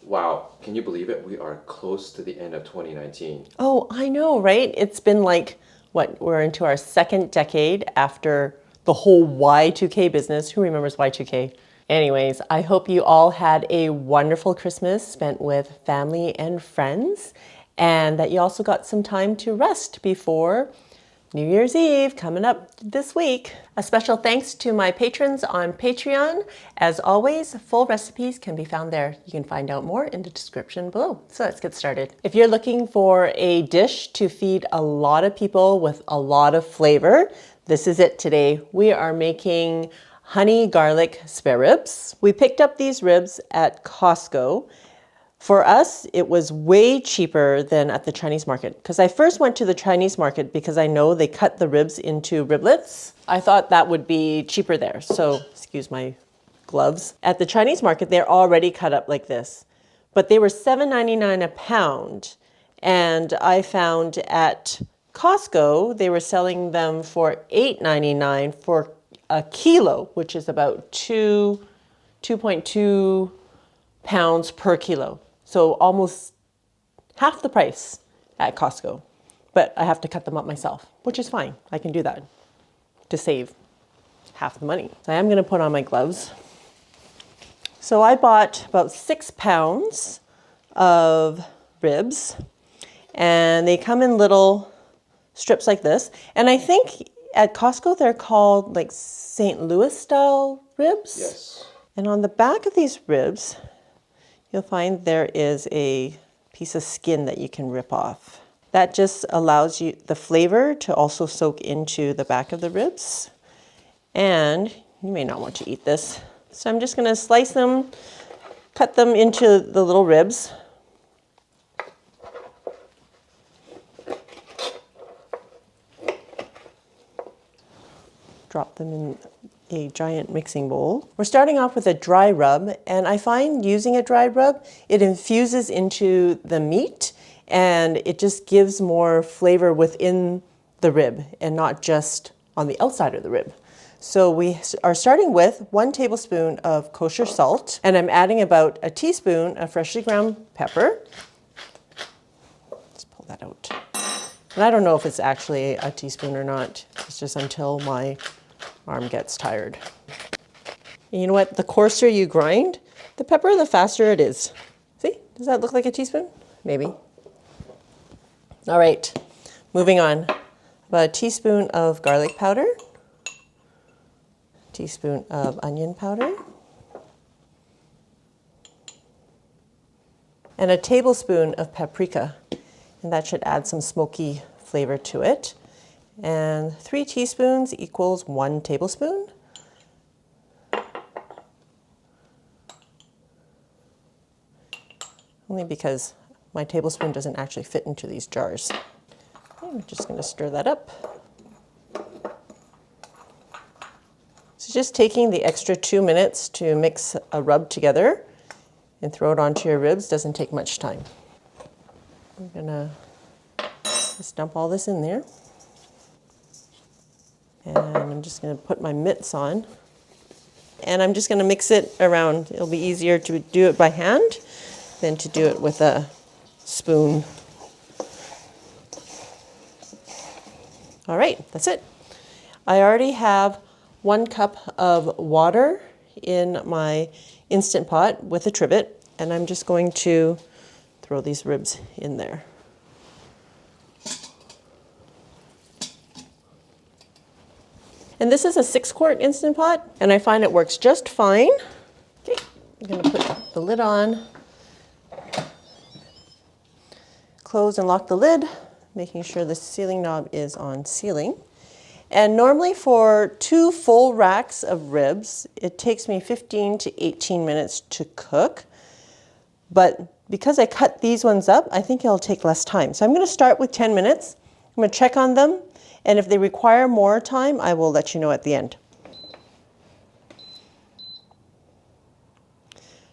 Wow, can you believe it? We are close to the end of 2019. Oh, I know, right? It's been like, what, we're into our second decade after the whole Y2K business. Who remembers Y2K? Anyways, I hope you all had a wonderful Christmas spent with family and friends, and that you also got some time to rest before New Year's Eve coming up this week. A special thanks to my patrons on Patreon. As always, full recipes can be found there. You can find out more in the description below. So let's get started. If you're looking for a dish to feed a lot of people with a lot of flavor, this is it today. We are making honey garlic spare ribs. We picked up these ribs at Costco. For us, it was way cheaper than at the Chinese market, because I first went to the Chinese market because I know they cut the ribs into riblets. I thought that would be cheaper there, so excuse my gloves. At the Chinese market, they're already cut up like this, but they were $7.99 a pound, and I found at Costco they were selling them for $8.99 for a kilo, which is about 2.2 pounds per kilo. So almost half the price at Costco. But I have to cut them up myself, which is fine. I can do that to save half the money. I am going to put on my gloves. So I bought about 6 pounds of ribs, and they come in little strips like this. And I think at Costco they're called like St. Louis style ribs. Yes. And on the back of these ribs, you'll find there is a piece of skin that you can rip off. That just allows you the flavor to also soak into the back of the ribs. And you may not want to eat this. So I'm just going to slice them, cut them into the little ribs. Drop them in a giant mixing bowl. We're starting off with a dry rub, and I find using a dry rub, it infuses into the meat and it just gives more flavor within the rib and not just on the outside of the rib. So we are starting with 1 tablespoon of kosher salt, and I'm adding about a teaspoon of freshly ground pepper. Let's pull that out. And I don't know if it's actually a teaspoon or not. It's just until my arm gets tired. And you know what? The coarser you grind the pepper, the faster it is. See? Does that look like a teaspoon? Maybe. All right, moving on. About a teaspoon of garlic powder, teaspoon of onion powder, and a tablespoon of paprika. And that should add some smoky flavor to it. And 3 teaspoons equals 1 tablespoon. Only because my tablespoon doesn't actually fit into these jars. I'm just going to stir that up. So just taking the extra 2 minutes to mix a rub together and throw it onto your ribs doesn't take much time. I'm going to just dump all this in there. And I'm just going to put my mitts on. And I'm just going to mix it around. It'll be easier to do it by hand than to do it with a spoon. All right, that's it. I already have 1 cup of water in my Instant Pot with a trivet, and I'm just going to throw these ribs in there. And this is a 6-quart Instant Pot, and I find it works just fine. Okay, I'm going to put the lid on, close and lock the lid, making sure the sealing knob is on sealing. And normally for 2 full racks of ribs, it takes me 15 to 18 minutes to cook. But because I cut these ones up, I think it'll take less time. So I'm going to start with 10 minutes. I'm going to check on them. And if they require more time, I will let you know at the end.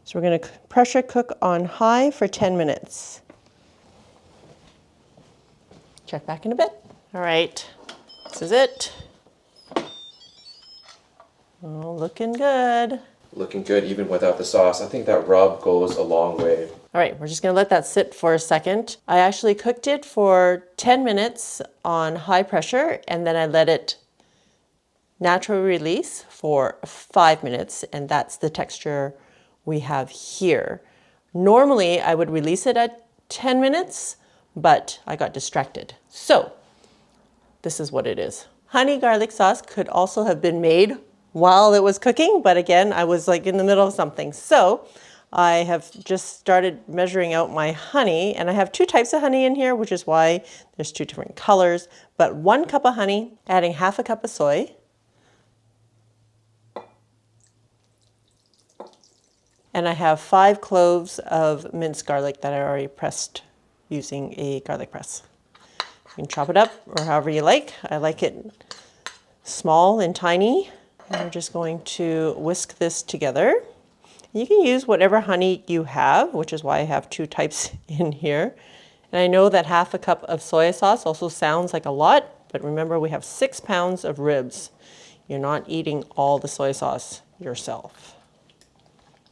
So we're going to pressure cook on high for 10 minutes. Check back in a bit. All right, this is it. Oh, looking good. Looking good even without the sauce. I think that rub goes a long way. All right, we're just gonna let that sit for a second. I actually cooked it for 10 minutes on high pressure, and then I let it naturally release for 5 minutes, and that's the texture we have here. Normally, I would release it at 10 minutes, but I got distracted. So this is what it is. Honey garlic sauce could also have been made while it was cooking, but again, I was like in the middle of something. So I have just started measuring out my honey, and I have 2 types of honey in here, which is why there's 2 different colors. But 1 cup of honey, adding half a cup of soy, and I have 5 cloves of minced garlic that I already pressed using a garlic press. You can chop it up or however you like. I like it small and tiny. And we're just going to whisk this together. You can use whatever honey you have, which is why I have 2 types in here. And I know that half a cup of soy sauce also sounds like a lot, but remember we have 6 pounds of ribs. You're not eating all the soy sauce yourself.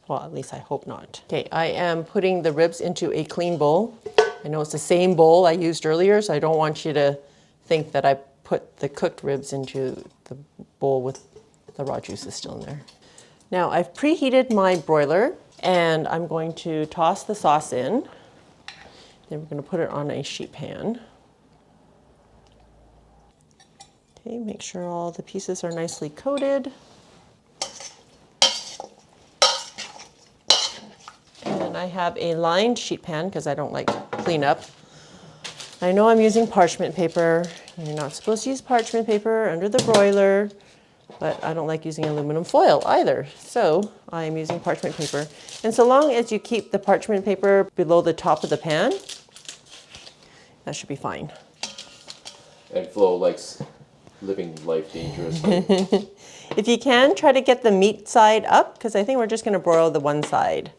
Well, at least I hope not. Okay, I am putting the ribs into a clean bowl. I know it's the same bowl I used earlier, so I don't want you to think that I put the cooked ribs into the bowl with the raw juices still in there. Now I've preheated my broiler, and I'm going to toss the sauce in. Then we're going to put it on a sheet pan. Okay, make sure all the pieces are nicely coated. And I have a lined sheet pan because I don't like cleanup. I know I'm using parchment paper. You're not supposed to use parchment paper under the broiler, but I don't like using aluminum foil either. So I am using parchment paper. And so long as you keep the parchment paper below the top of the pan, that should be fine. And Flo likes living life dangerously. If you can, try to get the meat side up, because I think we're just going to broil the one side.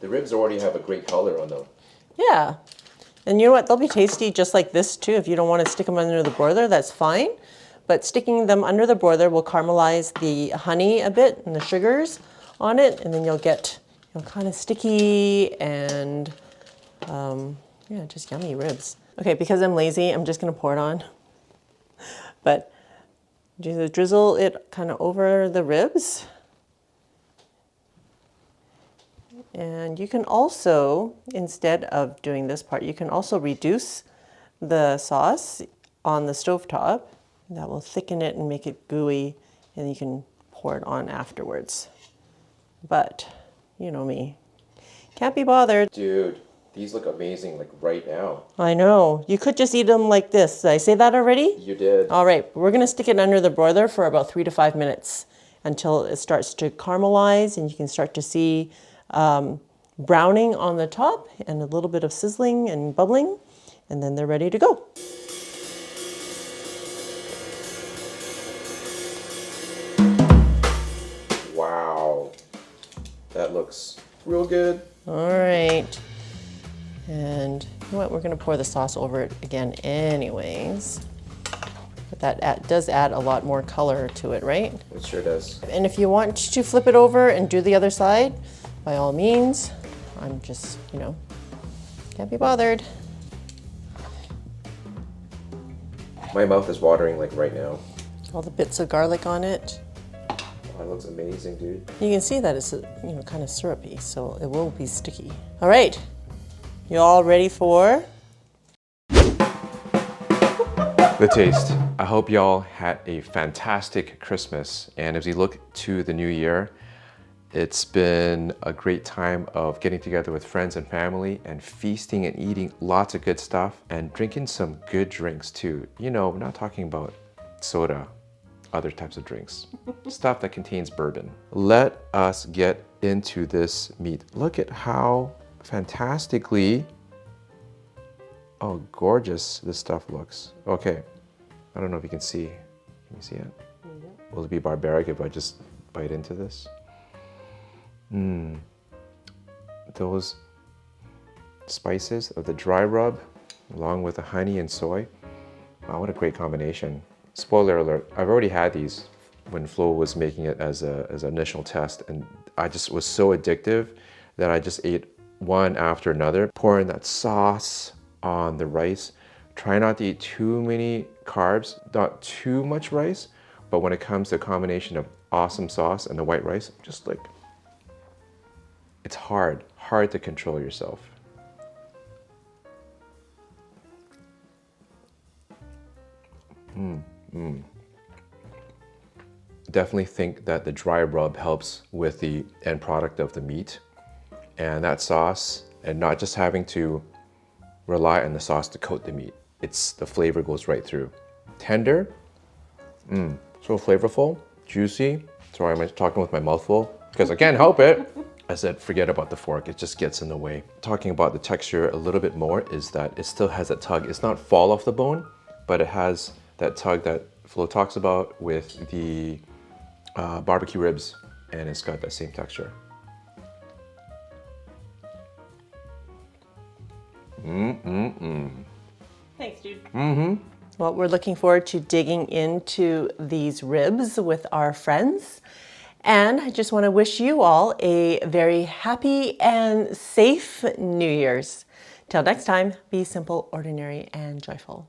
The ribs already have a great color on them. Yeah. And you know what? They'll be tasty just like this too. If you don't want to stick them under the broiler, that's fine. But sticking them under the broiler will caramelize the honey a bit and the sugars on it, and then you'll get kind of sticky and yeah, just yummy ribs. Okay, because I'm lazy, I'm just going to pour it on. But just drizzle it kind of over the ribs. And you can also, instead of doing this part, you can also reduce the sauce on the stovetop. That will thicken it and make it gooey, and you can pour it on afterwards. But, you know me, can't be bothered. Dude, these look amazing like right now. I know. You could just eat them like this. Did I say that already? You did. All right, we're gonna stick it under the broiler for about 3 to 5 minutes until it starts to caramelize and you can start to see browning on the top and a little bit of sizzling and bubbling, and then they're ready to go. Wow. That looks real good. All right. And you know what? We're going to pour the sauce over it again anyways. But that does add a lot more color to it, right? It sure does. And if you want to flip it over and do the other side, by all means. I'm just, can't be bothered. My mouth is watering like right now. All the bits of garlic on it. Oh, that looks amazing, dude. You can see that it's, kind of syrupy, so it will be sticky. All right, you all ready for? The taste. I hope y'all had a fantastic Christmas. And as we look to the new year, it's been a great time of getting together with friends and family and feasting and eating lots of good stuff and drinking some good drinks too. We're not talking about soda, other types of drinks, stuff that contains bourbon. Let us get into this meat. Look at how fantastically, gorgeous this stuff looks. Okay, I don't know if you can see. Can you see it? Will it be barbaric if I just bite into this? Those spices of the dry rub along with the honey and soy. Wow, what a great combination. Spoiler alert, I've already had these when Flo was making it as an initial test, and I just was so addictive that I just ate one after another. Pour in that sauce on the rice. Try not to eat too many carbs, not too much rice, but when it comes to a combination of awesome sauce and the white rice, just like, it's hard to control yourself. Definitely think that the dry rub helps with the end product of the meat and that sauce, and not just having to rely on the sauce to coat the meat. It's the flavor goes right through. Tender, so flavorful, juicy. Sorry, I'm talking with my mouth full because I can't help it. I said, forget about the fork, it just gets in the way. Talking about the texture a little bit more is that it still has that tug. It's not fall off the bone, but it has that tug that Flo talks about with the barbecue ribs, and it's got that same texture. Thanks, dude. Well, we're looking forward to digging into these ribs with our friends. And I just want to wish you all a very happy and safe New Year's. Till next time, be simple, ordinary, and joyful.